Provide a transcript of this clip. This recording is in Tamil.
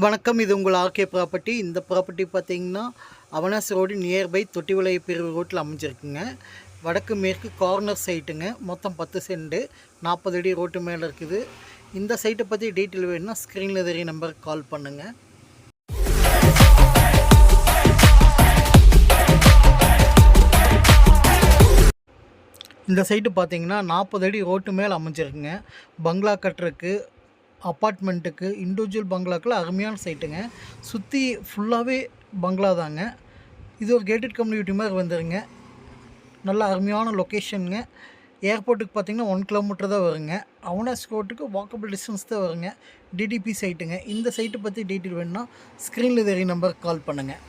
வணக்கம், இது உங்கள் ஆர்கே ப்ராப்பர்ட்டி. இந்த ப்ராப்பர்ட்டி பார்த்தீங்கன்னா அவனாஸ் ரோடு நியர்பை தொட்டிவளைய பிரிவு ரோட்டில் அமைஞ்சிருக்குங்க. வடக்கு மேற்கு கார்னர் சைட்டுங்க. மொத்தம் 10 சென்ட் 40 அடி ரோட்டு மேலே இருக்குது. இந்த சைட்டை பற்றி டீட்டெயில் வேணும்னா ஸ்க்ரீனில் தெரிய நம்பருக்கு கால் பண்ணுங்கள். இந்த சைட்டு பார்த்தீங்கன்னா 40 அடி ரோட்டு மேலே அமைஞ்சிருக்குங்க. பங்களா கட்டுறதுக்கு, அப்பார்ட்மெண்ட்டுக்கு, இண்டிவிஜுவல் பங்களாக்கள் அருமையான சைட்டுங்க. சுற்றி ஃபுல்லாகவே பங்களா தாங்க. இது ஒரு கேட்டட் கம்யூனிட்டி மாதிரி வந்துடுங்க. நல்ல அருமையான லொக்கேஷனுங்க. ஏர்போர்ட்டுக்கு பார்த்திங்கன்னா 1 கிலோமீட்டர் தான் வருங்க. அவனாஸ் ரோட்டுக்கு வாக்கபிள் டிஸ்டன்ஸ் தான் வருங்க. டிடிபி சைட்டுங்க. இந்த சைட்டை பற்றி டீட்டெயில் வேணுன்னா ஸ்க்ரீனில் தெரிய நம்பருக்கு கால் பண்ணுங்கள்.